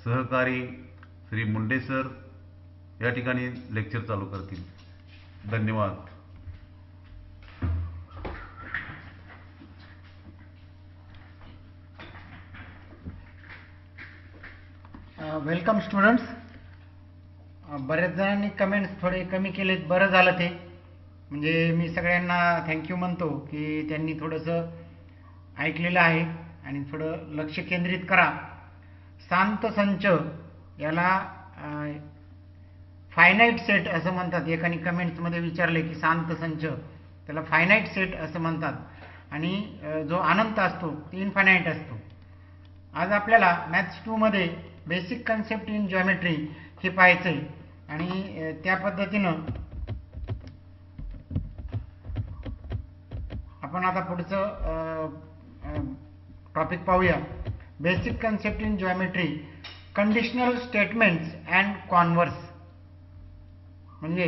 सहकारी श्री मुंडे सर या ठिकाणी लेक्चर चालू करतील. धन्यवाद. Welcome students. बरेच जणांनी कमेंट्स थोडे कमी केलेत, बरं झालं ते. म्हणजे मी सगळ्यांना थँक्यू म्हणतो की त्यांनी थोडंसं ऐकलेलं आहे आणि थोडं लक्ष केंद्रित करा. शांत संच याला फायनाईट सेट असं म्हणतात. एकाने कमेंट्समध्ये विचारले की शांत संच, त्याला फायनाईट सेट असं म्हणतात आणि जो अनंत असतो तो इन्फायनाईट असतो. आज आपल्याला मॅथ्स 2 मध्ये बेसिक कन्सेप्ट इन जॉमेट्री हे पाहायचं आहे आणि त्या पद्धतीनं आपण आता पुढचं टॉपिक पाहूया. Basic concept in geometry, conditional statements and converse, म्हणजे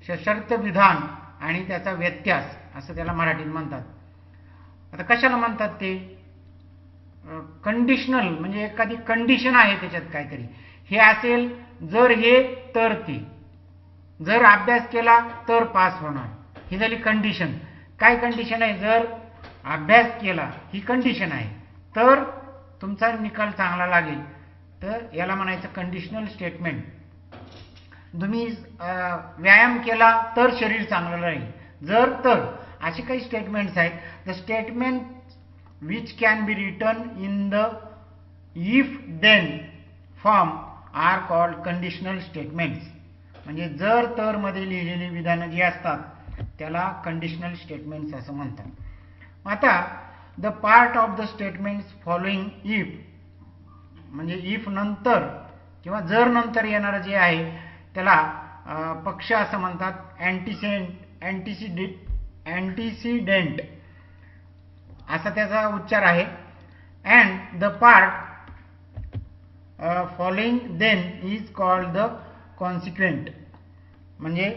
सशर्त विधान आणि त्याचा व्यत्यास असं त्याला मराठीत म्हणतात. आता कशाला म्हणतात ते? कंडिशनल म्हणजे एखादी कंडिशन आहे त्याच्यात काहीतरी, हे असेल जर हे तर ते, जर अभ्यास केला तर पास होणार, ही झाली कंडिशन. काय कंडिशन आहे? जर अभ्यास केला ही कंडिशन आहे तर तुमचा निकाल चांगला लागेल, तर याला म्हणायचं कंडिशनल स्टेटमेंट. तुम्ही व्यायाम केला तर शरीर चांगलं राहील, जर तर, असे काही स्टेटमेंट्स आहेत. The statement which can be written in the if then form are called conditional statements. म्हणजे जर तर मध्ये लिहिलेली विधानं जी असतात त्याला कंडिशनल स्टेटमेंट्स असं म्हणतात. आता the part of the statements following if, म्हणजे इफ नंतर किंवा जर नंतर येणारं जे आहे त्याला पक्ष असं म्हणतात. अँटीसिडेंट असा त्याचा उच्चार आहे. And the part following then is called the consequent. म्हणजे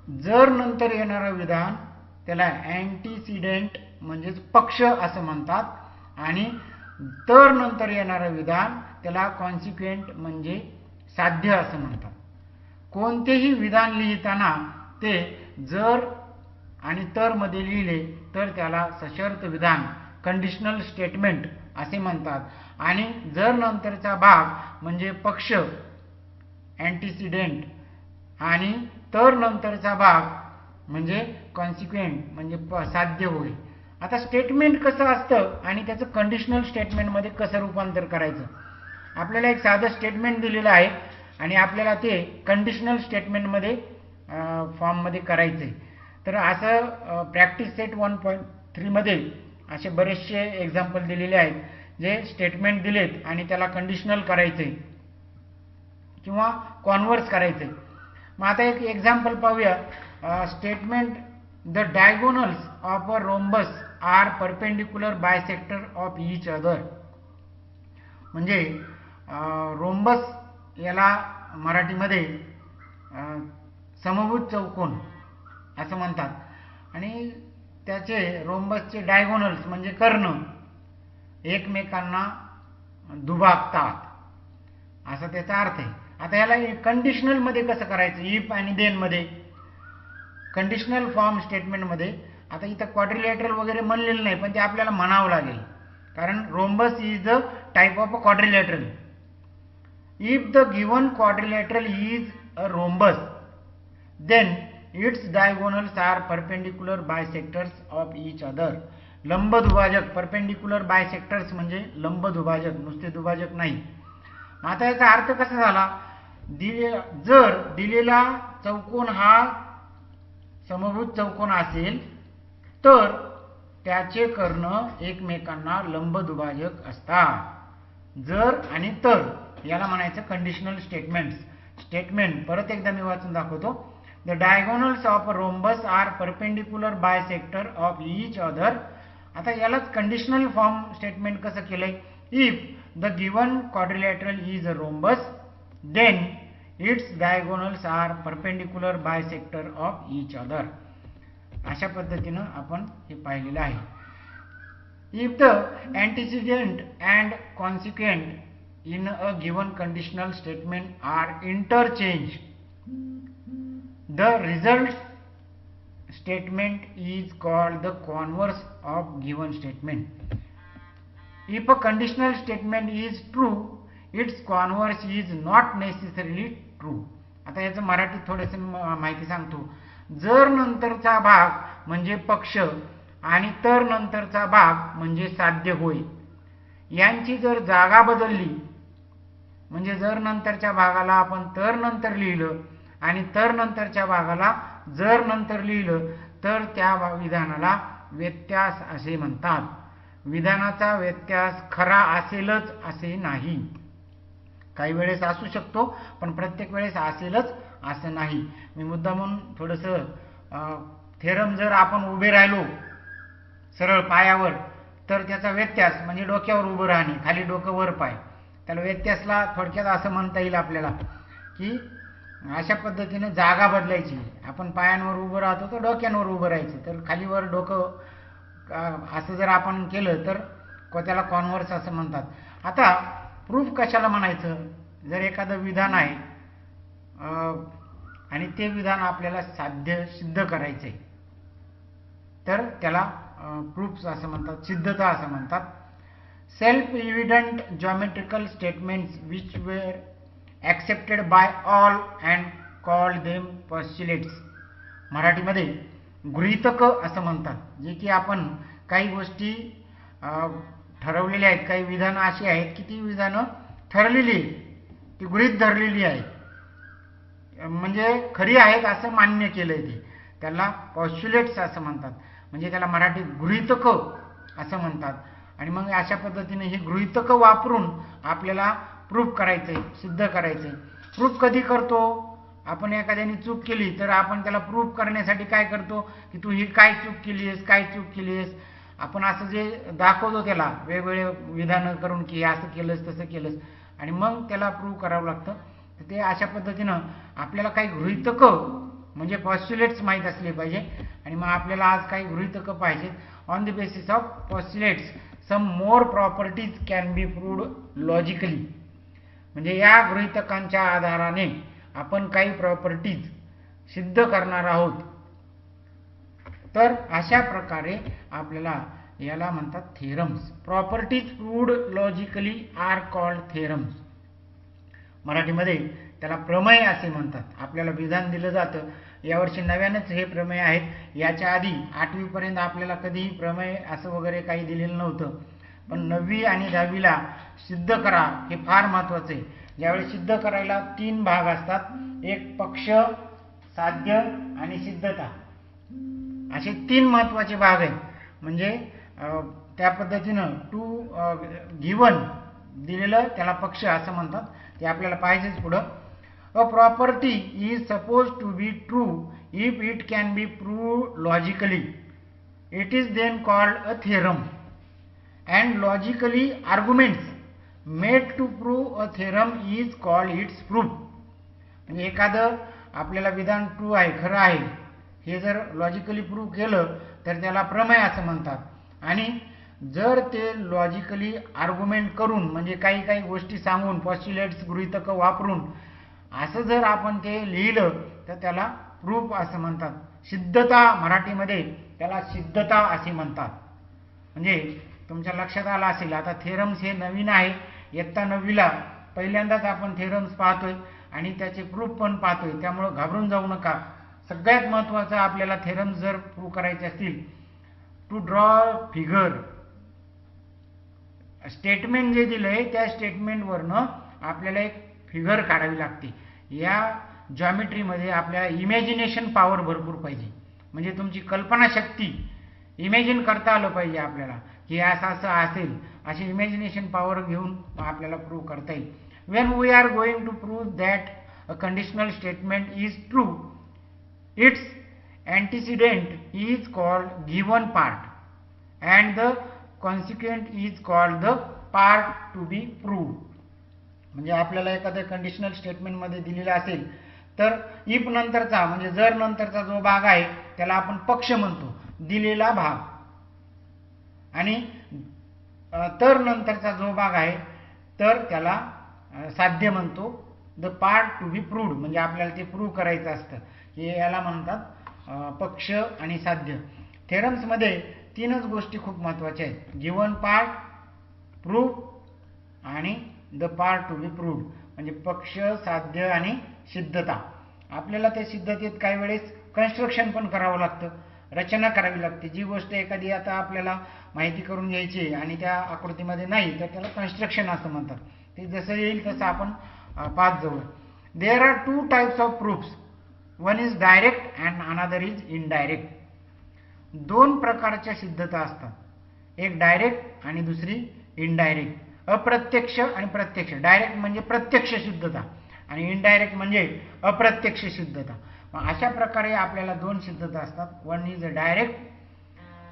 जर नंतर येणारं विधान त्याला अँटीसिडेंट म्हणजेच पक्ष असं म्हणतात आणि तर नंतर येणारं विधान त्याला कॉन्सिक्वेंट म्हणजे साध्य असं म्हणतात. कोणतेही विधान लिहिताना ते जर आणि तर मध्ये लिहिले तर त्याला सशर्त विधान कंडिशनल स्टेटमेंट असे म्हणतात आणि जर नंतरचा भाग म्हणजे पक्ष अँटीसिडेंट आणि तर नंतरचा भाग म्हणजे कॉन्सिक्वेंट म्हणजे साध्य होईल. आता स्टेटमेंट कसं असतं आणि त्याचं कंडिशनल स्टेटमेंटमध्ये कसं रूपांतर करायचं? आपल्याला एक साधं स्टेटमेंट दिलेलं आहे आणि आपल्याला ते कंडिशनल स्टेटमेंटमध्ये फॉर्ममध्ये करायचं आहे. तर असं प्रॅक्टिस सेट 1.3 मध्ये असे बरेचसे एक्झाम्पल दिलेले आहेत जे स्टेटमेंट दिलेत आणि त्याला कंडिशनल करायचे किंवा कॉन्व्हर्स करायचे. मग आता एक एक्झाम्पल पाहूया. Statement the diagonals of a rhombus are perpendicular bisector of each other. म्हणजे रोम्बस याला मराठीमध्ये समभुज चौकोन असं म्हणतात आणि त्याचे रोम्बसचे डायगोनल्स म्हणजे कर्ण एकमेकांना दुभागतात असा त्याचा अर्थ आहे. आता याला कंडिशनल मध्ये कसं करायचं? इफ आणि देन मध्ये कंडिशनल फॉर्म स्टेटमेंट मध्ये. आता इथं क्वाड्रिलॅटरल वगैरे म्हणलेलं नाही पण ते आपल्याला म्हणावं लागेल कारण rhombus is the type of a quadrilateral. If the given quadrilateral is a rhombus then its diagonals are perpendicular bisectors of each other. लंब दुभाजक, परपेंडिक्युलर बायसेक्टर्स म्हणजे लंब दुभाजक, नुसते दुभाजक नाही. आता याचा अर्थ कसा झाला? जर दिलेला चौकोन हा समभुज चौकोन असेल तर त्याचे कर्ण एकमेकांना लंब दुभाजक असतात. जर आणि तर याला म्हणायचं कंडिशनल स्टेटमेंट. परत एकदा मी वाचून दाखवतो. The diagonals of a rhombus are perpendicular bisector of each other. आता यालाच कंडिशनल फॉर्म स्टेटमेंट कसं केलंय? If the given quadrilateral is a rhombus then its diagonals are perpendicular bisector of each other. अशा पद्धतीनं आपण हे पाहिलेलं आहे. If the antecedent and consequent in a given conditional statement are interchanged, the result statement is called the converse of given statement. If a conditional statement is true, its converse is not necessarily true. आता याचं मराठीत थोडंसं माहिती सांगतो. जर नंतरचा भाग म्हणजे पक्ष आणि तर नंतरचा भाग म्हणजे साध्य होय, यांची जर जागा बदलली, म्हणजे जर नंतरच्या भागाला आपण तर नंतर लिहिलं आणि तर नंतरच्या भागाला जर नंतर लिहिलं तर त्या विधानाला व्यत्यास असे म्हणतात. विधानाचा व्यत्यास खरा असेलच असे नाही. काही वेळेस असू शकतो पण प्रत्येक वेळेस असेलच असं नाही. मी मुद्दामून थोडंसं थेरम जर आपण उभे राहिलो सरळ पायावर तर त्याचा व्यत्यास म्हणजे डोक्यावर उभं राहणे, खाली डोकं वर पाय, त्याला व्यत्यासला थोडक्यात असं म्हणता येईल आपल्याला की अशा पद्धतीने जागा बदलायची. आपण पायांवर उभं राहतो तर डोक्यांवर उभं राहायचं, तर खालीवर डोकं असं जर आपण केलं तर त्याला कॉन्व्हर्स असं म्हणतात. आता प्रूफ कशाला म्हणायचं? जर एखादं विधान आहे आणि ते विधान आपल्याला सिद्ध करायचंय तर त्याला प्रूफ्स असं म्हणतात, सिद्धता असं म्हणतात. Self evident geometrical statements which were accepted by all and called them postulates. मराठीमध्ये गृहीतक असं म्हणतात, जे की आपण काही गोष्टी ठरवलेल्या आहेत, काही विधानं अशी आहेत की ती विधानं ठरलेली आहेत, ती गृहीत धरलेली आहे, म्हणजे खरी आहेत असं मान्य केलंय ते, त्याला पॉस्च्युलेट्स असं म्हणतात. म्हणजे त्याला मराठीत गृहीतक असं म्हणतात. आणि मग अशा पद्धतीने ही गृहीतक वापरून आपल्याला प्रूफ करायचंय, सिद्ध करायचंय. प्रूफ कधी करतो? आपण एखाद्याने चूक केली तर आपण त्याला प्रूफ करण्यासाठी काय करतो की तू ही काय चूक केली आहेस, काय चूक केली आहेस, आपण असं जे दाखवतो त्याला वेगवेगळे विधानं करून की असं केलंस तसं केलंस, आणि मग त्याला प्रूव्ह करावं लागतं. तर ते अशा पद्धतीनं आपल्याला काही गृहीतक म्हणजे पॉस्च्युलेट्स माहीत असले पाहिजे. आणि मग आपल्याला आज काही गृहीतक पाहिजेत. On the basis of postulates some more properties can be proved logically. म्हणजे या गृहीतकांच्या आधाराने आपण काही प्रॉपर्टीज सिद्ध करणार आहोत. तर अशा प्रकारे आपल्याला याला म्हणतात theorems. Properties proved logically are called theorems. मराठीमध्ये त्याला प्रमेय असे म्हणतात. आपल्याला विधान दिलं जातं, यावर्षी नव्यानंच हे प्रमेय आहेत. याच्या आधी 8वी पर्यंत आपल्याला कधीही प्रमेय असं वगैरे काही दिलेलं नव्हतं. पण 9वी आणि 10वीला सिद्ध करा हे फार महत्त्वाचं आहे. ज्यावेळी सिद्ध करायला 3 भाग असतात, एक पक्ष, साध्य आणि सिद्धता, असे 3 महत्त्वाचे भाग आहेत. म्हणजे त्या पद्धतीनं टू गिवन दिलेलं त्याला पक्ष असं म्हणतात. ते आपल्याला पाहिजेच पुढं. A property is suppose to be true if it can be proved logically. It is then called a theorem. And logically arguments made to prove a theorem is called its proof. म्हणजे एखादं आपल्याला विधान true आहे, खरं आहे, हे जर logically prove केलं तर त्याला प्रमेय असं म्हणतात. आणि जर ते लॉजिकली आर्ग्युमेंट करून म्हणजे काही काही गोष्टी सांगून पॉस्च्युलेट्स गृहीतक वापरून असं जर आपण ते लिहिलं तर त्याला प्रूफ असं म्हणतात. सिद्धता मराठीमध्ये त्याला सिद्धता असे म्हणतात. म्हणजे तुमच्या लक्षात आलं असेल, आता थेरम्स हे नवीन आहे. इयत्ता 9वीला पहिल्यांदाच आपण थेरम्स पाहतोय आणि त्याचे प्रूफ पण पाहतोय, त्यामुळं घाबरून जाऊ नका. सगळ्यात महत्त्वाचं आपल्याला थेरम्स जर प्रूव्ह करायचे असतील, टू ड्रॉ फिगर. स्टेटमेंट जे दिलंय त्या स्टेटमेंटवरनं आपल्याला एक फिगर काढावी लागते. या जॉमेट्रीमध्ये आपल्याला इमॅजिनेशन पॉवर भरपूर पाहिजे. म्हणजे तुमची कल्पनाशक्ती इमॅजिन करता आलं पाहिजे आपल्याला की असं असं असेल, अशी इमॅजिनेशन पॉवर घेऊन आपल्याला प्रूव्ह करता येईल. When we are going to prove that a conditional statement is true, its antecedent is called given part and the consequent is called the part to be proved. म्हणजे आपल्याला एखाद्या conditional statement मध्ये दिलेला असेल तर if नंतरचा म्हणजे जर नंतरचा जो भाग आहे त्याला आपण पक्ष म्हणतो, दिलेला भाग. आणि तर नंतरचा जो भाग आहे तर त्याला साध्य म्हणतो. The part to be proved म्हणजे आपल्याला ते प्रूव्ह करायचं असतं. हे याला म्हणतात पक्ष आणि साध्य. थेरम्समध्ये तीनच गोष्टी खूप महत्त्वाच्या आहेत. गिवन पार्ट, प्रूव्ह आणि the part to be proved म्हणजे पक्ष, साध्य आणि सिद्धता. आपल्याला त्या सिद्धतेत काही वेळेस कन्स्ट्रक्शन पण करावं लागतं, रचना करावी लागते. जी गोष्ट एखादी आता आपल्याला माहिती करून घ्यायची आणि त्या आकृतीमध्ये नाही तर त्याला कन्स्ट्रक्शन असं म्हणतात. ते जसं येईल तसं आपण पाहत जाऊ. There are two types of proofs. One is direct and another is indirect. दोन प्रकारच्या सिद्धता असतात, एक डायरेक्ट आणि दुसरी इनडायरेक्ट. अप्रत्यक्ष आणि प्रत्यक्ष. डायरेक्ट म्हणजे प्रत्यक्ष सिद्धता आणि इनडायरेक्ट म्हणजे अप्रत्यक्ष सिद्धता. अशा प्रकारे आपल्याला दोन सिद्धता असतात. One is a direct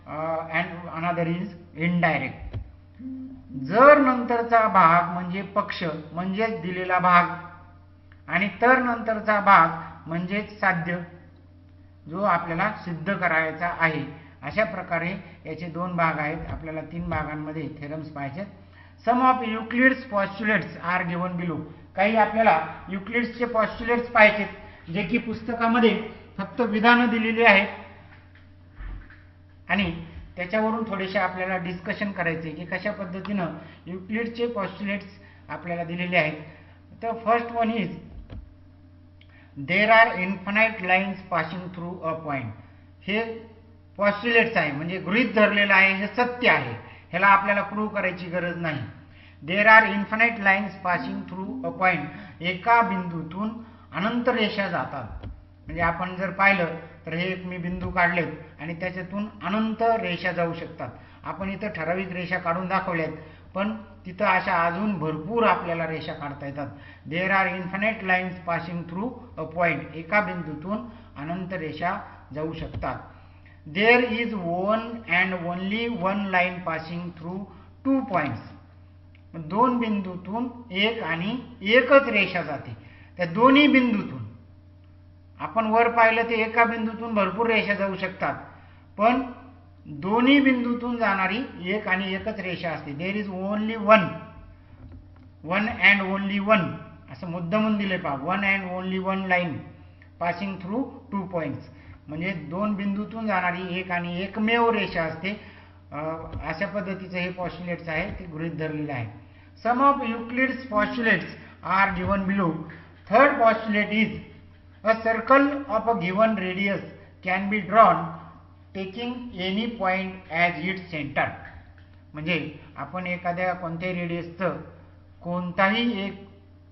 and another is indirect. जर नंतरचा भाग म्हणजे पक्ष म्हणजेच दिलेला भाग आणि तर नंतरचा भाग म्हणजेच साध्य जो आपल्याला सिद्ध करायचा आहे. अशा प्रकारे याचे दोन भाग आहेत. आपल्याला तीन भागांमध्ये थेरम्स पाहिजेत. सम of Euclid's postulates are given below. काही आपल्याला युक्लिड्सचे पॉस्ट्युलेट्स पाहिजेत जे की पुस्तकामध्ये फक्त विधानं दिलेली आहेत आणि त्याच्यावरून थोडेसे आपल्याला डिस्कशन करायचे की कशा पद्धतीनं युक्लिडचे पॉस्ट्युलेट्स आपल्याला दिलेले आहेत. तर first one is there are infinite lines passing through a point. हे पॉस्ट्युलेट्स आहे म्हणजे गृहीत धरलेलं आहे, हे सत्य आहे, ह्याला आपल्याला प्रूव्ह करायची गरज नाही. There are infinite lines passing through a point. एका बिंदूतून अनंत रेषा जातात. म्हणजे आपण जर पाहिलं तर हे एक मी बिंदू काढलेत आणि त्याच्यातून अनंत रेषा जाऊ शकतात. आपण इथं ठराविक रेषा काढून दाखवल्यात पण तिथं अशा अजून भरपूर आपल्याला रेषा काढता येतात. There are infinite lines passing through a point. एका बिंदूतून अनंत रेषा जाऊ शकतात. There is one and only one line passing through two points. दोन बिंदूतून एक आणि एकच रेषा जाते. त्या दोन्ही बिंदूतून आपण वर पाहिलं ते एका बिंदूतून भरपूर रेषा जाऊ शकतात पण दोन्ही बिंदूतून जाणारी एक आणि एकच रेषा असते. There is only one and only one असं मुद्दामून दिले पहा. One and only one line passing through two points म्हणजे दोन बिंदूतून जाणारी एक आणि एकमेव रेषा असते. अशा पद्धतीचं हे पॉस्ट्युलेट्स आहे ते गृहीत धरलेलं आहे. Some of Euclid's postulates are given below. Third postulate is a circle of a given radius can be drawn taking any point as its center. म्हणजे आपण एखाद्या कोणत्याही रेडियसचं कोणताही एक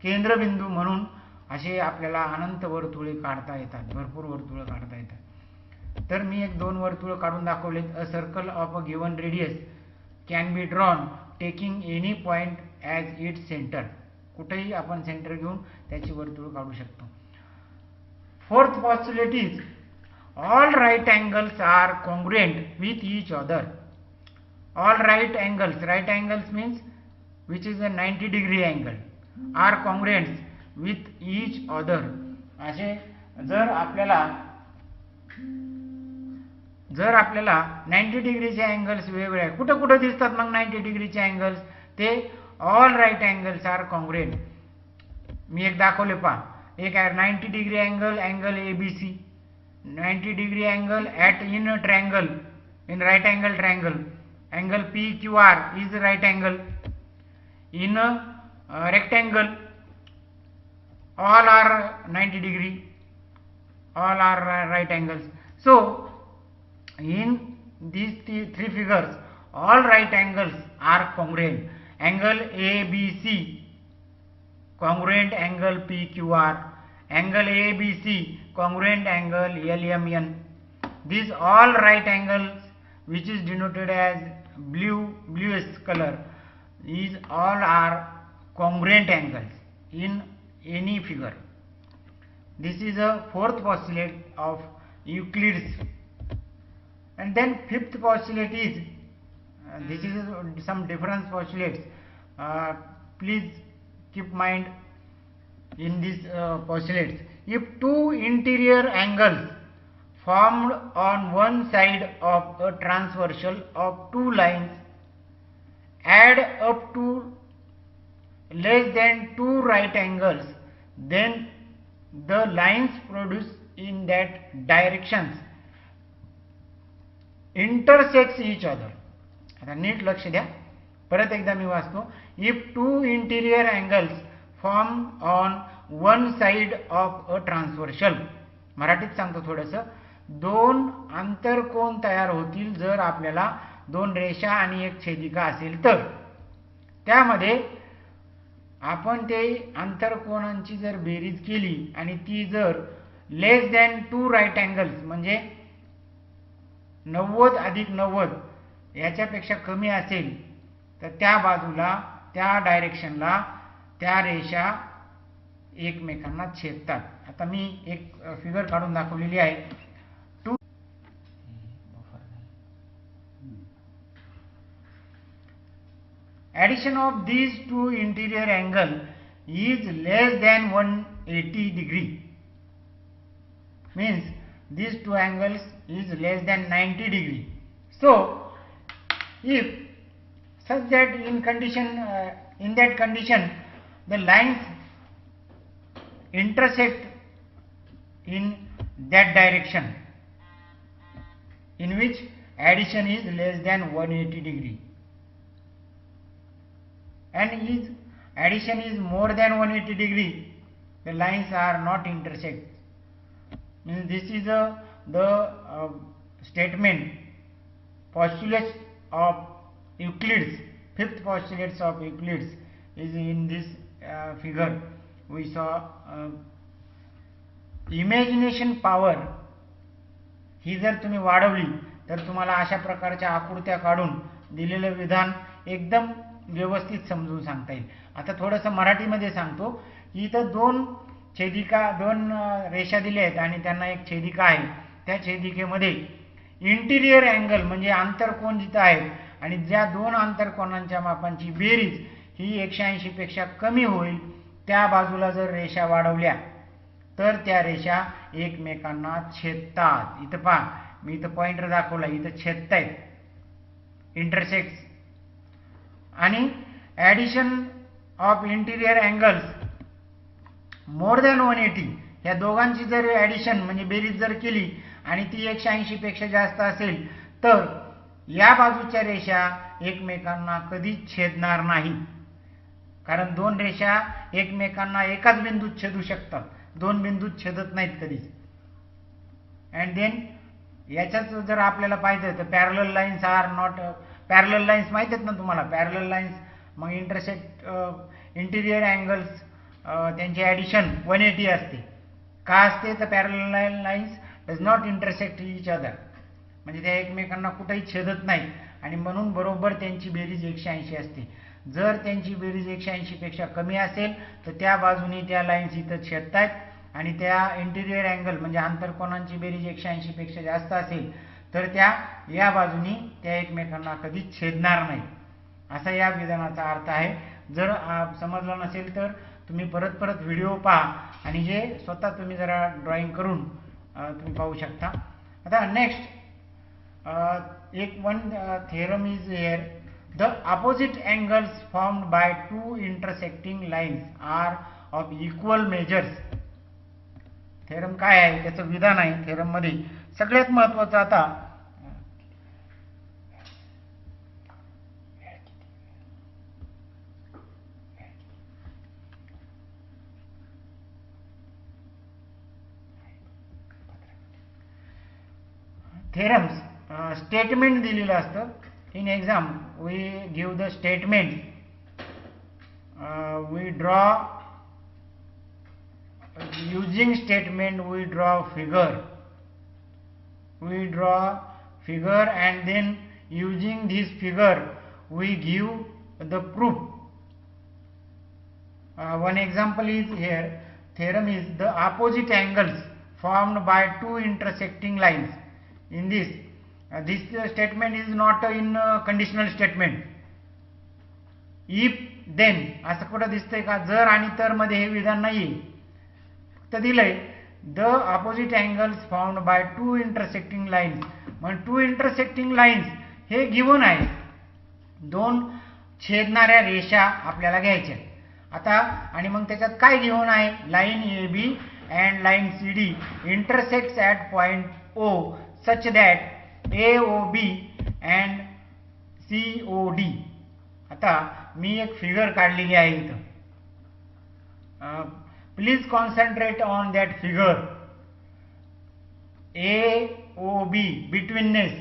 केंद्रबिंदू म्हणून असे आपल्याला अनंत वर्तुळे काढता येतात, भरपूर वर्तुळे काढता येतात. तर मी एक दोन वर्तुळ काढून दाखवलेत. A circle of a given radius can be drawn taking any point as its centre. कुठेही आपण सेंटर घेऊन त्याची वर्तुळ काढू शकतो. Fourth postulate is all right angles are congruent with each other. All right angles means which is a 90-degree angle are congruent with each other. असे जर आपल्याला 90 डिग्रीचे अँगल्स वेगवेगळे कुठं कुठं दिसतात मग 90 डिग्रीचे अँगल्स ते all right angles are congruent. मी एक दाखवले पहा. एक आहे 90 degree angle ABC, 90 degree angle at in triangle in right angle triangle. Angle PQR is right angle in rectangle. all are 90 degree, all are right angles. So in these three figures all right angles are congruent. Angle ABC congruent angle PQR, angle ABC congruent angle LMN. These all right angles which is denoted as bluish color, these all are congruent angles in any figure. This is a fourth postulate of Euclid's. And then fifth postulate is this is some different postulates. Please keep mind in these postulates. If two interior angles formed on one side of a transversal of two lines add up to less than 2 right angles, then the lines produced in that directions intersects each other. आता नीट लक्ष द्या, परत एकदा मी वाचतो. If two interior angles form on one side of a transversal, मराठीत सांगतो थोडंसं, दोन आंतरकोन तयार होतील जर आपल्याला दोन रेषा आणि एक छेदिका असेल तर. त्यामध्ये आपण ते आंतरकोनांची जर बेरीज केली आणि ती जर लेस दॅन 2 राईट अँगल्स म्हणजे 90 अधिक 90 याच्यापेक्षा कमी असेल तर त्या बाजूला, त्या डायरेक्शनला त्या रेषा एकमेकांना छेदतात. आता मी एक फिगर काढून दाखवलेली आहे. Addition of these two interior angle is less than 180 degree, means these two angles is less than 90 degree. So if such that in that condition the lines intersect in that direction in which addition is less than 180 degree, and is addition is more than 180 degree, the lines are not intersect. Means this is the statement, postulates of Euclid's, fifth postulates of Euclid's is in this figure. We saw imagination power ही जर तुम्ही वाढवली तर तुम्हाला अशा प्रकारच्या आकृत्या काढून दिलेलं विधान एकदम व्यवस्थित समजून सांगता येईल. आता थोडंसं मराठीमध्ये सांगतो. इथं दोन रेषा दिल्या आहेत आणि त्यांना एक छेदिका आहे. त्या छेदिकेमध्ये इंटिरियर अँगल म्हणजे आंतरकोन जिथं आहे आणि ज्या दोन आंतरकोनांच्या मापांची बेरीज ही 180 पेक्षा कमी होईल त्या बाजूला जर रेषा वाढवल्या तर त्या रेषा एकमेकांना छेदतात. इथं पहा, मी इथं पॉइंटर दाखवला, इथं छेदतायत, इंटरसेक्ट्स. आणि addition of interior angles more than 180, या दोघांची जर ॲडिशन म्हणजे बेरीज जर केली आणि ती 180 पेक्षा जास्त असेल तर या बाजूच्या रेषा एकमेकांना कधीच छेदणार नाहीत. कारण दोन रेषा एकमेकांना एकाच बिंदूत छेदू शकतात, दोन बिंदूत छेदत नाहीत कधीच. अँड देन याच्याच जर आपल्याला पाहिजे तर parallel lines are not, parallel lines माहित आहेत ना तुम्हाला, पॅरलल लाईन्स मग इंटरसेक्ट इंटिरियर अँगल्स त्यांची ॲडिशन 180 असते. का असते तर parallel lines does not intersect each other, म्हणजे त्या एकमेकांना कुठेही छेदत नाही आणि म्हणून बरोबर त्यांची बेरीज 180 असते. जर त्यांची बेरीज 180 पेक्षा कमी असेल तर त्या बाजूनी त्या लाईन्स इथं छेदतात आणि त्या इंटिरियर अँगल म्हणजे आंतरकोनांची बेरीज 180 पेक्षा जास्त असेल तर त्या या बाजूनी त्या एकमेकांना कधीच छेदणार नाही, असा या विधानाचा अर्थ आहे. जर समजलं नसेल तर तुम्ही परत व्हिडिओ पहा आणि हे स्वतः तुम्ही जरा ड्रॉइंग करून तुम्ही पाहू शकता. आता नेक्स्ट एक one theorem is here. The opposite angles formed by two intersecting lines are of equal measures. Theorem काय आहे, त्याचं विधान आहे. थेरम मध्ये सगळ्यात महत्वाचं आता थेरम्स स्टेटमेंट दिलेलं असतं. In exam we give the statement, we draw using statement we draw figure, and then using this figure we give the proof. One example is here. Theorem is the opposite angles formed by two intersecting lines. In this statement is not in conditional statement. If then असं कुठं दिसतंय का, जर आणि तर मध्ये हे विधान नाहीये. तर दिलंय the opposite angles found by two intersecting lines. मग टू इंटरसेक्टिंग लाईन्स हे गिवन आहे, दोन छेदणाऱ्या रेषा आपल्याला घ्यायच्या. आता आणि मग त्याच्यात काय गिव्हन आहे, line A B and line C D intersects at point O such that A O B and C O D. आता मी एक फिगर काढलेली आहे इथं. Please concentrate on that figure. A O B betweenness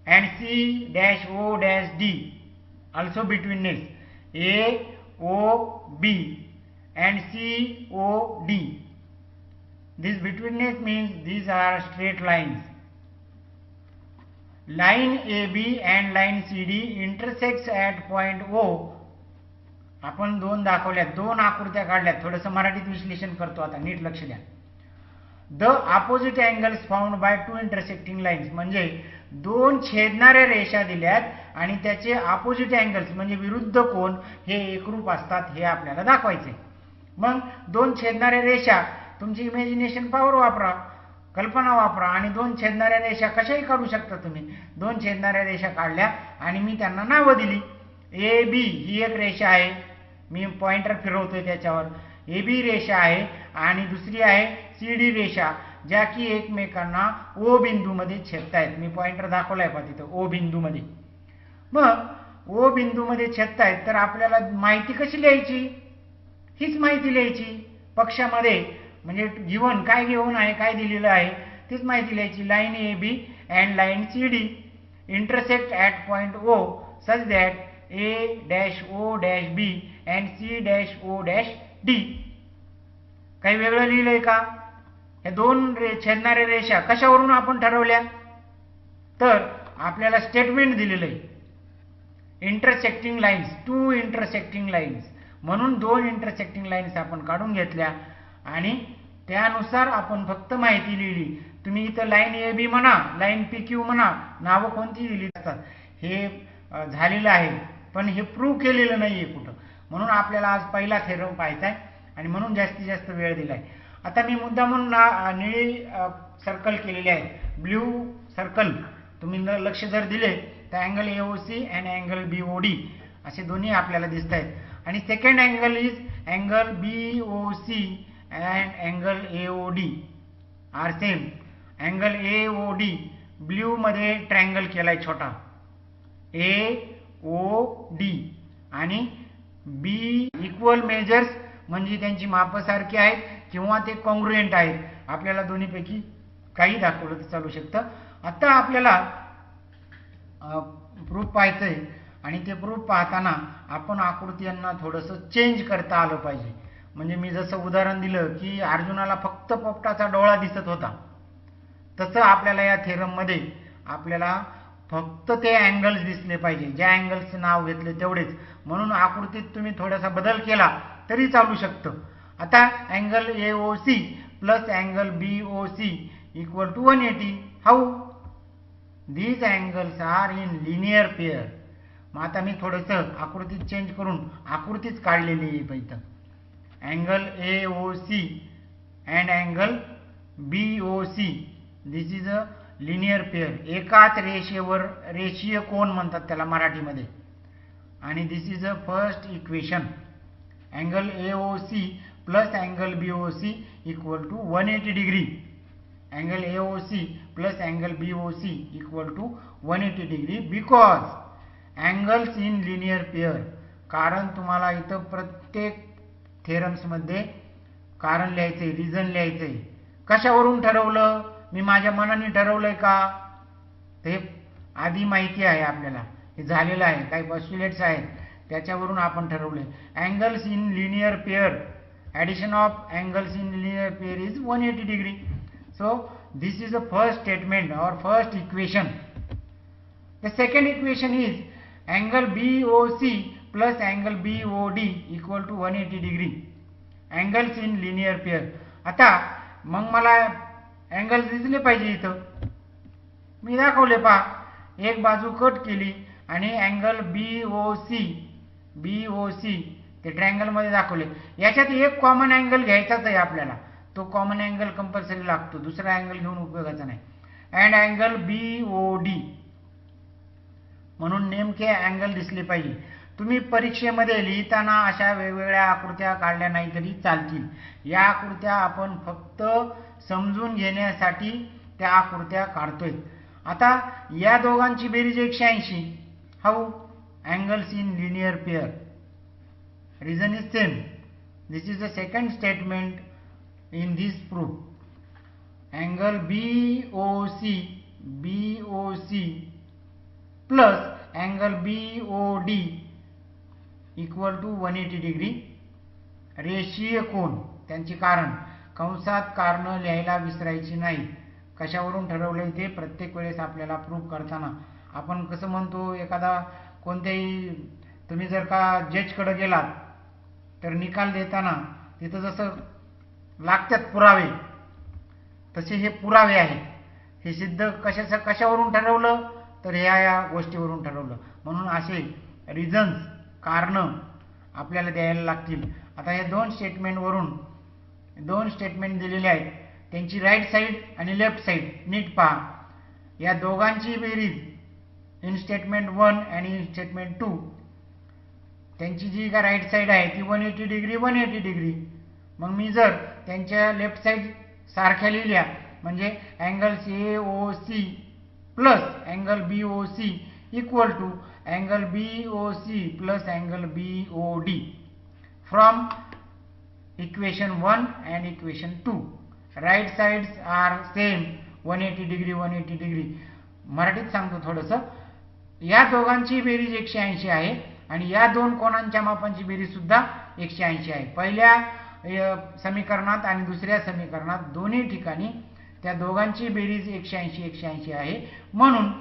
and C dash O dash D also betweenness. A O B and C O D. This betweenness means these are straight lines. Line AB and line CD intersects at point O. आपण दोन दाखवल्यात, दोन आकृत्या काढल्यात. थोडंसं मराठीत विश्लेषण करतो आता, नीट लक्ष द्या. The opposite angles found by two intersecting lines म्हणजे दोन छेदणाऱ्या रेषा दिल्यात आणि त्याचे अपोजिट अँगल्स म्हणजे विरुद्ध कोन हे एकरूप असतात हे आपल्याला दाखवायचे. मग दोन छेदणाऱ्या रेषा, तुमची इमॅजिनेशन पॉवर वापरा, कल्पना वापरा आणि दोन छेदणाऱ्या रेषा कशाही काढू शकता तुम्ही. दोन छेदणाऱ्या रेषा काढल्या आणि मी त्यांना नावं दिली. ए बी ही एक रेषा आहे, मी पॉइंटर फिरवतोय त्याच्यावर. ए बी रेषा आहे आणि दुसरी आहे सी डी रेषा, ज्या की एकमेकांना ओ बिंदूमध्ये छेदतायत. मी पॉइंटर दाखवलाय पहा तिथं ओ बिंदूमध्ये. मग ओ बिंदूमध्ये छेदतायत तर आपल्याला माहिती कशी लिहायची, हीच माहिती लिहायची पक्षामध्ये. म्हणजे गिव्हन काय गिव्हन आहे, काय दिलेलं आहे तीच माहिती लिहायची. Line A B and line C D intersect at point O such that A dash O dash B and C dash O dash D. काही वेगळं लिहिलंय का? हे दोन छेदणाऱ्या रेषा कशावरून आपण ठरवल्या, तर आपल्याला स्टेटमेंट दिलेलं आहे intersecting lines, two intersecting lines. म्हणून दोन इंटरसेक्टिंग लाईन्स आपण काढून घेतल्या आणि त्यानुसार आपण फक्त माहिती लिहिली. तुम्ही इथं लाईन ए बी म्हणा, लाईन पी क्यू म्हणा, नावं कोणती दिली असतात. हे झालेलं आहे पण हे प्रूव्ह केलेलं नाहीये कुठं. म्हणून आपल्याला आज पहिला थेरम पाहायचा आहे आणि म्हणून जास्तीत जास्त वेळ दिलाय. आता मी मुद्दामून निळी सर्कल केलेली आहे, ब्ल्यू सर्कल. तुम्ही लक्ष जर दिले तर angle A O C and angle B O D असे दोन्ही आपल्याला दिसत आहेत. आणि second angle is angle B O C and angle A O D are same. Angle A O D ब्ल्यूमध्ये ट्रायंगल केलाय छोटा ए ओ डी आणि बी इक्वल मेजर्स म्हणजे त्यांची मापं सारखी आहेत किंवा ते कॉन्ग्रुएंट आहेत. आपल्याला दोन्हीपैकी काही दाखवलं तर चालू शकतं. आता आपल्याला प्रूफ पाहायचंय आणि ते प्रूफ पाहताना आपण आकृत्यांना थोडंसं चेंज करता आलं पाहिजे. म्हणजे मी जसं उदाहरण दिलं की अर्जुनाला फक्त पोपटाचा डोळा दिसत होता, तसं आपल्याला या थेरममध्ये आपल्याला फक्त ते अँगल्स दिसले पाहिजे, ज्या अँगल्सचं नाव घेतलं तेवढेच. म्हणून आकृतीत तुम्ही थोडासा बदल केला तरी चालू शकतं. आता angle A O C plus angle B O C equal to 180. How? These angles are in linear pair. मग आता मी थोडंसं आकृतीत चेंज करून आकृतीच काढलेली आहे इथं. Angle A O C and angle B O C this is a linear pair. एकाच रेषेवर रेषीय कोन म्हणतात त्याला मराठीमध्ये. आणि this is a first equation. Angle A O C plus angle B O C equal to 180 degree. Angle A O C plus angle B O C equal to 180 degree because angles in linear pair. कारण तुम्हाला इथं प्रत्येक थेरम्समध्ये कारण लिहायचंय, reason लिहायचंय. कशावरून ठरवलं? मी माझ्या मनाने ठरवलंय का? ते आधी माहिती आहे आपल्याला, हे झालेलं आहे, काही पॉस्ट्युलेट्स आहेत त्याच्यावरून आपण ठरवलंय. Angles in linear pair, addition of angles in linear pair is 180 degree. So this is the first statement और first equation. The second equation is angle B O C plus angle B O D equal to 180 degree. Angles in linear pair. आता मग मला angles दिसले पाहिजे. इथं मी दाखवले पहा, एक बाजू कट केली आणि अँगल बी ओ सी ते ट्रायंगलमध्ये दाखवले. याच्यात एक कॉमन अँगल घ्यायचाच आहे आपल्याला, तो कॉमन अँगल कंपल्सरी लागतो, दुसरा अँगल घेऊन उपयोगाचा नाही. And angle B O D म्हणून नेमके अँगल दिसले पाहिजे. तुम्ही परीक्षेमध्ये लिहिताना अशा वेगवेगळ्या आकृत्या काढल्या नाही तरी चालतील. या आकृत्या आपण फक्त समजून घेण्यासाठी त्या आकृत्या काढतोय. आता या दोघांची बेरीज 180. How? angles in linear pair. Reason is same. This is the second statement in this proof. Angle BOC plus angle BOD equal to 180 degree. रेषीय कोन त्यांचे कारण कंसात कारण लिहायला विसरायची नाही. कशावरून ठरवलंय ते प्रत्येक वेळेस आपल्याला प्रूफ करताना आपण कसं म्हणतो, एखादा कोणत्याही तुम्ही जर का जजकडे गेलात तर निकाल देताना तिथं जसं लागतात पुरावे, तसे हे पुरावे आहेत. हे सिद्ध कशावरून ठरवलं तर या गोष्टीवरून ठरवलं. म्हणून असे रिझन्स कारण आपल्याला द्यायला लागतील. आता हे दोन स्टेटमेंट दिलेले आहेत, त्यांची राईट साईड आणि लेफ्ट साईड नीट पहा. या दोघांची बेरीज इन स्टेटमेंट 1 आणि इन स्टेटमेंट 2, त्यांची जी का राईट साईड आहे ती 180 डिग्री. मग मी जर त्यांच्या लेफ्ट साईड सारख्या लिहिल्या म्हणजे angles AOC plus angle BOC equal to angle BOC plus angle BOD from equation 1 and equation 2. Right sides are same 180 degree. मराठीत सांगतो थोडंसं. या दोघांची बेरीज 180 आहे आणि या दोन कोणांच्या मापांची बेरीज सुद्धा 180 आहे. पहिल्या समीकरणात आणि दुसऱ्या समीकरणात दोन्ही ठिकाणी त्या दोघांची बेरीज 180 आहे. म्हणून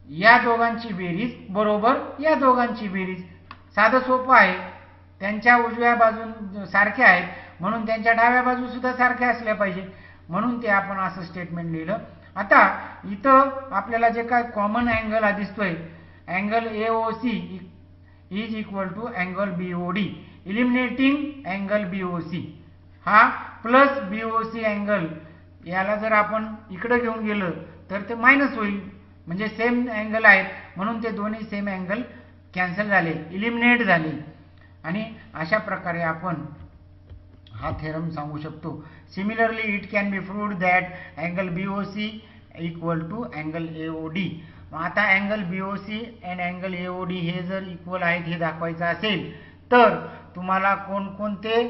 या दोघांची बेरीज बरोबर या दोघांची बेरीज. साधं सोपं आहे. त्यांच्या उजव्या बाजू सारख्या आहेत म्हणून त्यांच्या डाव्या बाजू सुद्धा सारख्या असल्या पाहिजे, म्हणून ते आपण असं स्टेटमेंट लिहिलं. आता इथं आपल्याला जे काय कॉमन अँगल दिसतोय, angle AOC is equal to angle BOD. Eliminating angle BOC हा प्लस BOC अँगल, याला जर आपण इकडे घेऊन गेलो तर ते मायनस होईल, म्हणजे सेम अँगल आहेत म्हणून ते दोन्ही सेम अँगल कॅन्सल झाले, इलिमिनेट झाले. आणि अशा प्रकारे आपण हा थेरम सांगू शकतो. Similarly it can be proved that angle BOC equal to angle AOD. आता angle BOC and angle AOD हे जर इक्वल आहेत हे दाखवायचं असेल तर तुम्हाला कोणकोणते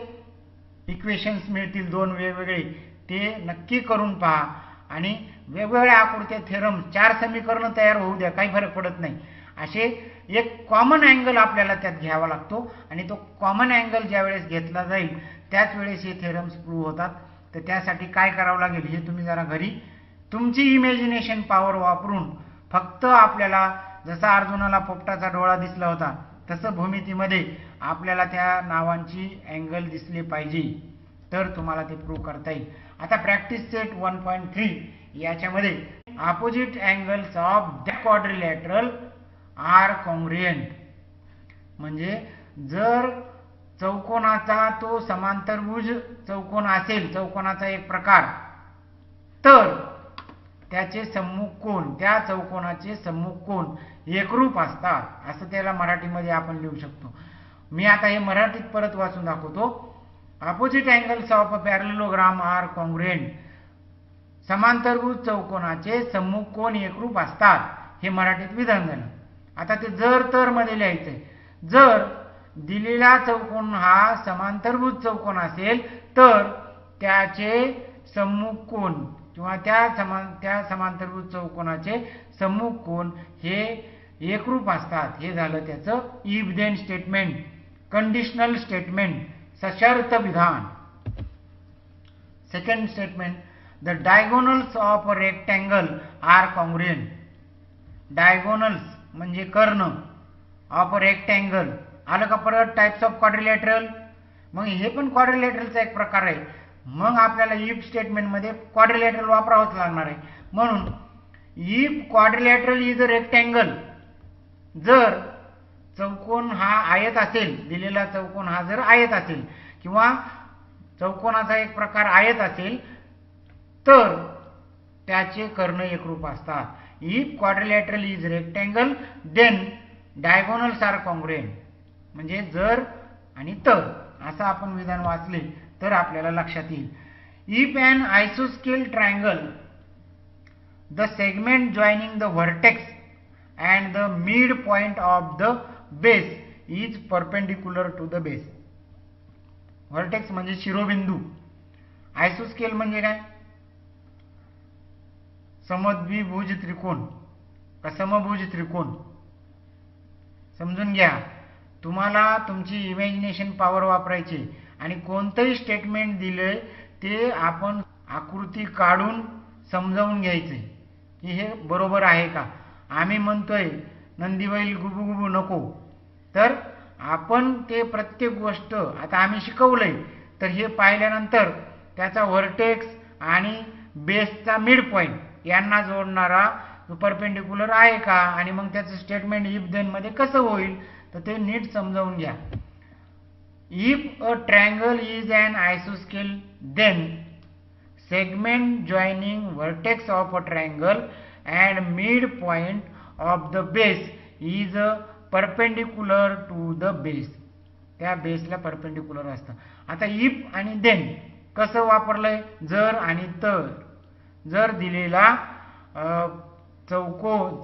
इक्वेशन्स मिळतील दोन वेगवेगळे ते नक्की करून पहा. आणि वेगवेगळ्या आकृत्या थेरम 4 समीकरण तयार होऊ द्या, काही फरक पडत नाही. असे एक कॉमन अँगल आपल्याला त्यात घ्यावा लागतो आणि तो कॉमन अँगल ज्या वेळेस घेतला जाईल त्याच वेळेस हे थेरम्स प्रूव्ह होतात. तर त्यासाठी काय करावं लागेल हे तुम्ही जरा घरी तुमची इमॅजिनेशन पॉवर वापरून, फक्त आपल्याला जसा अर्जुनाला पोपटाचा डोळा दिसला होता तसं भूमितीमध्ये आपल्याला त्या नावांची अँगल दिसले पाहिजे, तर तुम्हाला ते प्रूव्ह करता येईल. आता प्रॅक्टिस सेट 1.3 याच्यामध्ये opposite angles of the quadrilateral are congruent. म्हणजे जर चौकोनाचा तो समांतरभुज चौकोन असेल, चौकोनाचा एक प्रकार, तर त्याचे सम्मुख कोन, त्या चौकोनाचे सम्मुख कोन एकरूप असतात, असं त्याला मराठीमध्ये आपण लिहू शकतो. मी आता हे मराठीत परत वाचून दाखवतो. Opposite angles of a parallelogram are congruent. समांतरभुज चौकोनाचे सम्मुख कोन एकरूप असतात, हे मराठीत विधान झालं. आता ते जर तर मध्ये लिहायचंय. जर दिलेला चौकोन हा समांतरभुज चौकोन असेल तर त्याचे सम्मुख कोन किंवा त्या समांतरभुज चौकोनाचे सम्मुख कोन हे एकरूप असतात. हे झालं त्याचं if then statement, conditional statement, सशर्त विधान. Second statement, the diagonals of a rectangle are congruent. Diagonals म्हणजे कर्ण ऑफ अ रेक्टँगल. आलं का परत टाइप्स ऑफ क्वाड्रिलॅटरल. मग हे पण क्वाड्रिलॅटरलचा एक प्रकार आहे. मग आपल्याला इफ स्टेटमेंटमध्ये क्वाड्रिलॅटरल वापरावंच लागणार आहे. म्हणून if quadrilateral is a rectangle, जर चौकोन हा आयत असेल, दिलेला चौकोन हा जर आयत असेल किंवा चौकोनाचा एक प्रकार आयत असेल तर त्याचे कर्ण एकरूप असतात. If quadrilateral is rectangle then diagonals are congruent. म्हणजे जर आणि तर असं आपण विधान वाचले तर आपल्याला लक्षात येईल. इफ अन आयसोस्केल triangle the segment joining the vertex and the midpoint of the base is perpendicular to the base. Vertex म्हणजे शिरोबिंदू, आयसोस्केल म्हणजे काय, समद्विभुज त्रिकोण का समभुज त्रिकोण. समजून घ्या, तुम्हाला तुमची इमॅजिनेशन पॉवर वापरायची आणि कोणतंही स्टेटमेंट दिले ते आपण आकृती काढून समजावून घ्यायचे की हे बरोबर आहे का. आम्ही म्हणतोय नंदीबैल गुबुगुबू नको, तर आपण ते प्रत्येक गोष्ट आता आम्ही शिकवलंय तर हे पाहिल्यानंतर त्याचा व्हर्टेक्स आणि बेसचा मिड पॉइंट यांना जोडणारा परपेंडिक्युलर आहे का आणि मग त्याचं स्टेटमेंट इफ देन मध्ये कसं होईल तर ते नीट समजावून घ्या. If a triangle is an आयसोस्केल then segment joining vertex of a triangle and midpoint of the base is perpendicular to the base. त्या बेसला परपेंडिक्युलर असतं. आता इफ आणि देन कसं वापरलंय, जर आणि तर. जर दिलेला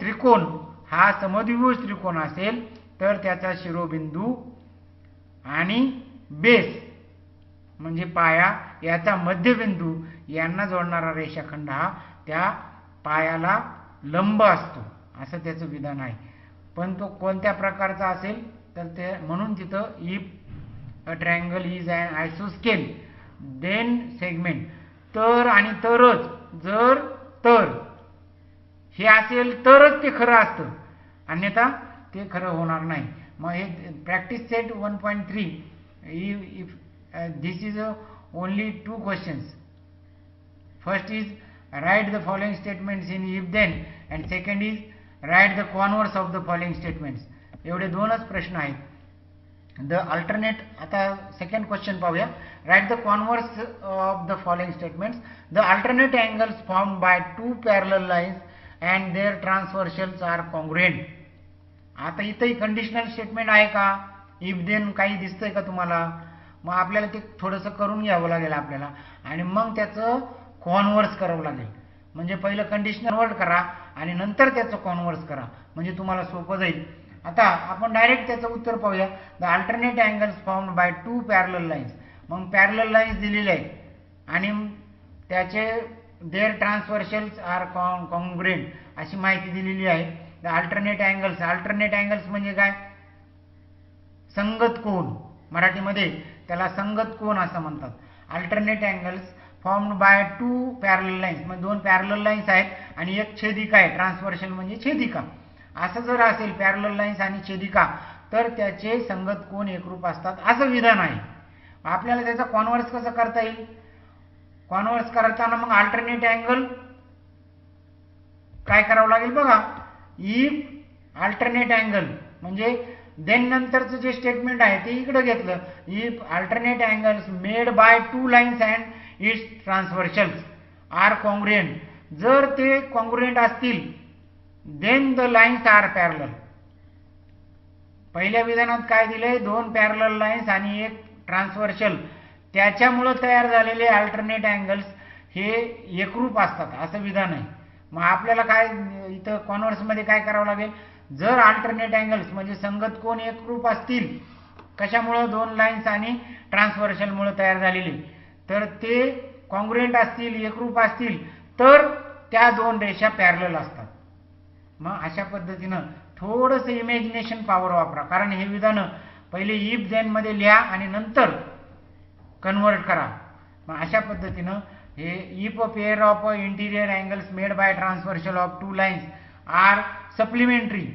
त्रिकोण हा समद्विभुज त्रिकोण असेल तर त्याचा शिरोबिंदू आणि बेस म्हणजे पाया याचा मध्यबिंदू यांना जोडणारा रेषाखंड हा त्या पायाला लंब असतो, असं त्याचं विधान आहे. पण तो कोणत्या प्रकारचा असेल तर ते म्हणून तिथं if a triangle is an आयसोस्केल देन सेगमेंट, तर आणि तरच, जर तर हे असेल तरच ते खरं असतं, अन्यथा ते खरं होणार नाही. मग हे practice set 1.3 if this is only 2 questions. First is write the following statements in if then and second is write the converse of the following statements. एवढे दोनच प्रश्न आहेत. the alternate, आता सेकंड क्वेश्चन पाहूया. write the converse of the following statements. the alternate angles formed by two parallel lines and their transversals are congruent. आता इथंही conditional statement आहे का, इफ देन काही दिसतंय का तुम्हाला. मग आपल्याला ते थोडंसं करून घ्यावं लागेल आपल्याला आणि मग त्याचं कॉन्व्हर्स करावं लागेल. म्हणजे पहिलं कंडिशनल वर्ड करा आणि नंतर त्याचं कॉन्व्हर्स करा, म्हणजे तुम्हाला सोपं जाईल. आता आपण डायरेक्ट त्याचं उत्तर पाहूया. The alternate angles formed by to parallel lines. मग पॅरलल लाईन्स दिलेले आहेत आणि त्याचे देअर ट्रान्सव्हर्शल्स आर कॉन्ग्रुएंट अशी माहिती दिलेली आहे. द अल्टरनेट अँगल्स म्हणजे काय, संगत कोन, मराठीमध्ये त्याला संगत कोन असं म्हणतात. Alternate angles formed by to parallel lines, म्हणजे दोन पॅरलल लाईन्स आहेत आणि एक छेदिका आहे. ट्रान्सव्हर्सल म्हणजे छेदिका. असं जर असेल पॅरलल लाईन्स आणि छेदिका तर त्याचे संगत कोन एकरूप असतात असं विधान आहे. आपल्याला त्याचा कॉन्व्हर्स कसं करता येईल, कॉन्व्हर्स करताना मग अल्टरनेट अँगल काय करावं लागेल बघा. इफ अल्टरनेट अँगल म्हणजे देन नंतरचं जे स्टेटमेंट आहे ते इकडे घेतलं. If alternate angles made by two lines and its transversals are congruent, जर ते कॉन्ग्रुएंट असतील then the lines are parallel. पहिल्या विधानात काय दिलंय, दोन पॅरलल लाईन्स आणि एक ट्रान्सव्हर्शल, त्याच्यामुळे तयार झालेले अल्टरनेट अँगल्स हे एकरूप असतात असं विधान आहे. मग आपल्याला काय इथं कॉन्व्हर्स मध्ये काय करावं लागेल, जर अल्टरनेट अँगल्स म्हणजे संगत कोन एकरूप असतील, कशामुळे, दोन लाईन्स आणि ट्रान्सव्हर्शलमुळे तयार झालेले, तर ते कॉन्ग्रुएंट असतील, एकरूप असतील तर त्या दोन रेषा पॅरलल असतात. मग अशा पद्धतीनं थोडंसं इमॅजिनेशन पॉवर वापरा, कारण हे विधान पहिले इफ देन मध्ये लिहा आणि नंतर कन्वर्ट करा. मग अशा पद्धतीनं हे if a pair of interior angles made by transversal of two lines are supplementary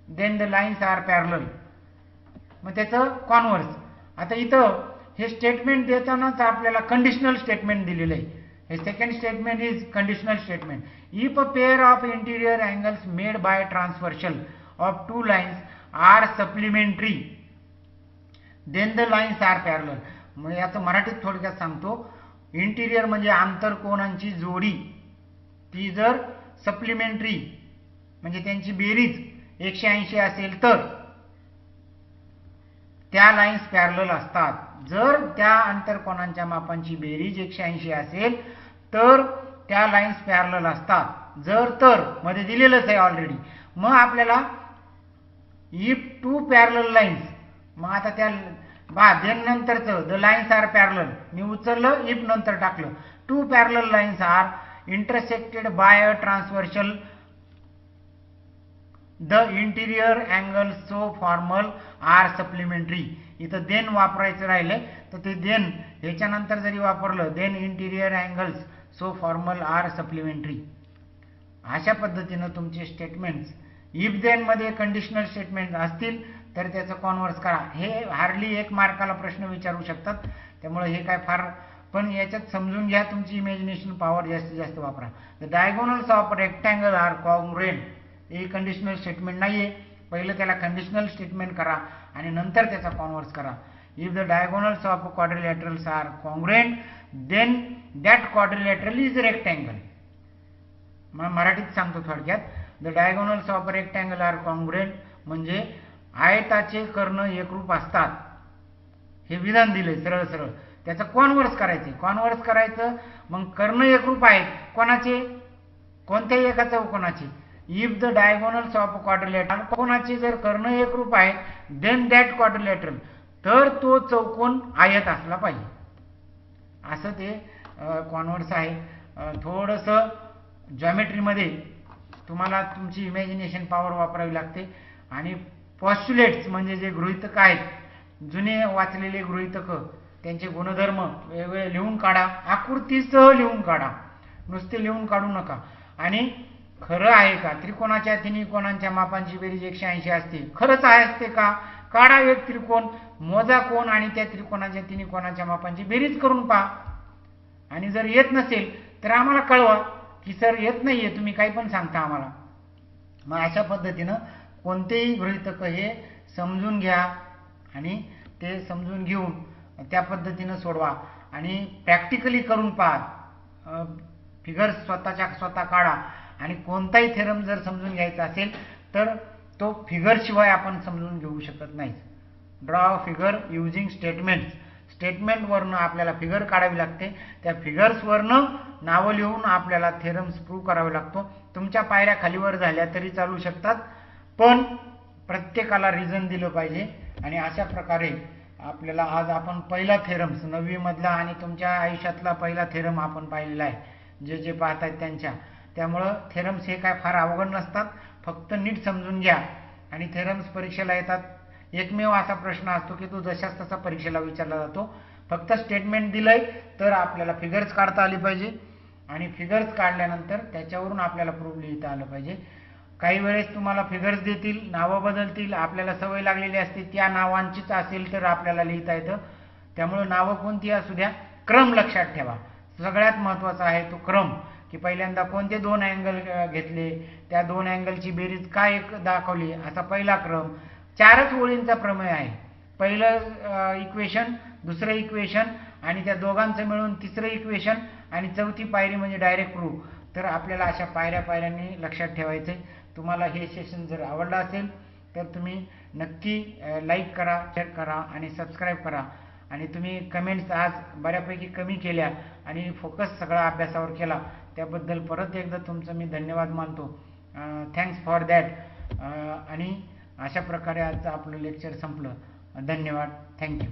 then the lines are parallel, मग त्याचं कॉन्व्हर्स. आता इथं हे स्टेटमेंट देतानाच आपल्याला कंडिशनल स्टेटमेंट दिलेलं आहे. हे second statement is conditional statement. If a pair of interior angles made by transversal of two lines are supplementary then the lines are parallel. म्हणजे याचं मराठीत थोडक्यात सांगतो, इंटिरियर म्हणजे आंतरकोनांची जोडी, ती जर सप्लिमेंटरी म्हणजे त्यांची बेरीज 180 असेल तर त्या लाईन्स पॅरलल असतात. जर त्या आंतरकोनांच्या मापांची बेरीज 180 असेल तर त्या लाईन्स पॅरलल असतात. जर तर मध्ये दिलेलंच आहे ऑलरेडी. मग आपल्याला इफ टू पॅरलल लाईन्स, मग आता त्या देन नंतरचं द लाईन्स आर पॅरलल मी उचललं, इफ नंतर टाकलं. Two parallel lines are intersected by a transversal the interior angles so formal are supplementary. इथं देन वापरायचं राहिलं तर ते देन ह्याच्यानंतर जरी वापरलं then interior angles so formal are supplementary. अशा पद्धतीनं तुमचे स्टेटमेंट्स इफ देन मध्ये कंडिशनल स्टेटमेंट असतील तर त्याचं कॉन्व्हर्स करा. हे हार्डली 1 मार्काला प्रश्न विचारू शकतात, त्यामुळे हे काय फार, पण याच्यात समजून घ्या, तुमची इमॅजिनेशन पॉवर जास्तीत जास्त वापरा. The diagonals of rectangle are congruent. हे कंडिशनल स्टेटमेंट नाहीये, पहिलं त्याला कंडिशनल स्टेटमेंट करा आणि नंतर त्याचा कॉन्व्हर्स करा. If the diagonals of quadrilaterals are congruent then that quadrilateral is rectangle. मग मराठीत सांगतो थोडक्यात. The diagonals of rectangle are congruent म्हणजे आयताचे कर्ण एकरूप असतात. हे विधान दिले सरळ सरळ, त्याचं कॉन्व्हर्स करायचे. कॉन्व्हर्स करायचं मग कर्ण एकरूप आहेत कोणाचे, कोणत्याही एका चौकोनाचे. If the diagonals of quadrilateral, कोणाचे जर कर्ण एकरूप आहेत देन दॅट क्वाड्रिलॅटरल, तर तो चौकोन आयत असला पाहिजे. असं ते कॉन्व्हर्स आहे. थोडंसं जॉमेट्रीमध्ये तुम्हाला तुमची इमॅजिनेशन पॉवर वापरावी लागते. आणि पॉस्ट्युलेट्स म्हणजे जे गृहीतक आहेत, जुने वाचलेले गृहीतक, त्यांचे गुणधर्म वेगवेगळे लिहून काढा, आकृतीसह लिहून काढा, नुसते लिहून काढू नका. आणि खरं आहे का, त्रिकोणाच्या तिन्ही कोणांच्या मापांची बेरीज 180 असते, खरंच आहे असते का, काढा एक त्रिकोण, मोजा कोण आणि त्या त्रिकोणाच्या तिन्ही कोणांच्या मापांची बेरीज करून पहा. आणि जर येत नसेल तर आम्हाला कळवा की सर येत नाहीये, तुम्ही काही पण सांगता आम्हाला. मग अशा पद्धतीनं कोणतेही गृहीतक हे समजून घ्या आणि ते समजून घेऊन त्या पद्धतीनं सोडवा आणि प्रॅक्टिकली करून पहा. फिगर्स स्वतःच्या स्वतः काढा आणि कोणताही थेरम जर समजून घ्यायचा असेल तर तो फिगरशिवाय आपण समजून घेऊ शकत नाही. Draw figure using statements. स्टेटमेंटवरनं आपल्याला फिगर काढावी लागते, त्या फिगर्सवरनं नावं लिहून आपल्याला थेरम्स प्रूव्ह करावा लागतो. तुमच्या पायऱ्या खालीवर झाल्या तरी चालू शकतात, पण प्रत्येकाला रिझन दिलं पाहिजे. आणि अशा प्रकारे आपल्याला आज आपण पहिला थेरम्स 9वी मधला आणि तुमच्या आयुष्यातला पहिला थेरम आपण पाहिलेला आहे, जे पाहत आहेत त्यांच्या. त्यामुळं थेरम्स हे काय फार अवघड नसतात, फक्त नीट समजून घ्या. आणि थेरम्स परीक्षेला येतात. एकमेव असा प्रश्न असतो की तो जशाच तसा परीक्षेला विचारला जातो. फक्त स्टेटमेंट दिलंय तर आपल्याला फिगर्स काढता आली पाहिजे आणि फिगर्स काढल्यानंतर त्याच्यावरून आपल्याला प्रूफ लिहिता आलं पाहिजे. काही वेळेस तुम्हाला फिगर्स देतील, नावं बदलतील, आपल्याला सवय लागलेली असते त्या नावांचीच असेल तर आपल्याला लिहिता येतं. त्यामुळे नावं कोणती असू द्या, क्रम लक्षात ठेवा. सगळ्यात महत्त्वाचा आहे तो क्रम, की पहिल्यांदा कोणते 2 अँगल घेतले, त्या 2 अँगलची बेरीज काय दाखवली, असा पहिला क्रम. 4च ओळींचा प्रमेय आहे. पहिलं इक्वेशन, दुसरं इक्वेशन आणि त्या दोघांचं मिळून तिसरं इक्वेशन आणि चौथी पायरी म्हणजे डायरेक्ट प्रूफ. तर आपल्याला अशा पायऱ्यांनी लक्षात ठेवायचे. तुम्हाला हे सेशन जर आवडलं असेल तर तुम्ही नक्की लाईक करा, शेअर करा आणि सबस्क्राईब करा. आणि तुम्ही कमेंट्स आज बऱ्यापैकी कमी केल्या आणि फोकस सगळा अभ्यासावर केला, त्याबद्दल परत एकदा तुमचं मी धन्यवाद मानतो. Thanks for that. आणि अशा प्रकारे आज आपलं लेक्चर संपलं. धन्यवाद. थँक्यू.